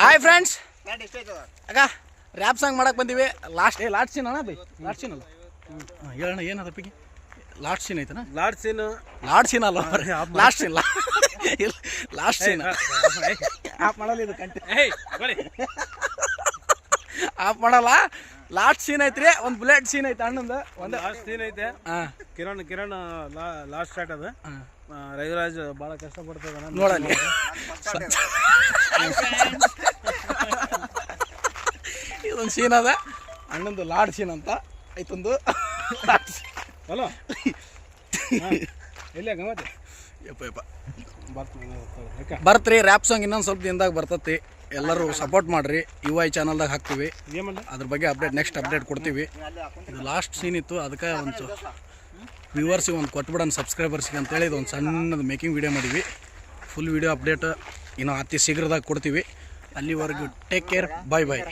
Hi friends, ಅಕ್ಕ rap song ಮಾಡಕ್ಕೆ ಬಂದೀವಿ. ಲಾಸ್ಟ್ ಸೀನ್ ಅಣ್ಣ ಬೈ, ಲಾಸ್ಟ್ ಸೀನ್ ಅಲ್ಲ ಹೇಳೋಣ ಏನದ ಪಿಗಿ ಲಾಸ್ಟ್ ಸೀನ್ ಐತನ? ಲಾಸ್ಟ್ ಸೀನ್ ಅಲ್ಲ, last seen last seen off ಮಾಡಲ್ಲ, ಇದು ಆಫ್ ಮಾಡಲ್ಲ. ಲಾಸ್ಟ್ ಸೀನ್ ಐತ್ರಿ, ಒಂದು ಬುಲೆಟ್ ಸೀನ್ ಐತೆ ಅಣ್ಣಂದು, ಒಂದು ಲಾಸ್ಟ್ ಸೀನ್ ಐತೆ. ಕಿರಣ್ ಲಾಸ್ಟ್ ಸ್ಟಾರ್ಟ್ ಅದ. ರವಿರಾಜ್ ಭಾಳ ಕಷ್ಟಪಡ್ತದ ನೋಡಲ್ಲಿ. ಇದೊಂದು ಸೀನ್ ಅದ ಅಣ್ಣಂದು ಲಾಡ್ ಸೀನ್ ಅಂತ ಐತೊಂದು. ಹಲೋ ಇಲ್ಲ ಗಮತಿ ಯಪ್ಪ ಬರ್ತ್ರಿ ರ್ಯಾಪ್ ಸಾಂಗ್ ಇನ್ನೊಂದು ಸ್ವಲ್ಪ ದಿನದಾಗ ಬರ್ತತಿ. ಎಲ್ಲರೂ ಸಪೋರ್ಟ್ ಮಾಡಿರಿ. UI ಚಾನಲ್ದಾಗ ಹಾಕ್ತೀವಿ, ಅದ್ರ ಬಗ್ಗೆ ನೆಕ್ಸ್ಟ್ ಅಪ್ಡೇಟ್ ಕೊಡ್ತೀವಿ. ಇದು ಲಾಸ್ಟ್ ಸೀನ್ ಇತ್ತು, ಅದಕ್ಕೆ ಒಂದು ವ್ಯೂವರ್ಸಿಗೆ ಒಂದು ಕೊಟ್ಬಿಡೋಣ, ಸಬ್ಸ್ಕ್ರೈಬರ್ಸಿಗೆ ಅಂತೇಳಿ ಇದು ಒಂದು ಸಣ್ಣದು ಮೇಕಿಂಗ್ ವಿಡಿಯೋ ಮಾಡೀವಿ. ಫುಲ್ ವಿಡಿಯೋ ಅಪ್ಡೇಟ್ ಇನ್ನೂ ಅತಿ ಶೀಘ್ರದಾಗ ಕೊಡ್ತೀವಿ. ಅಲ್ಲಿವರೆಗೂ ಟೇಕ್ ಕೇರ್, ಬಾಯ್ ಬಾಯ್.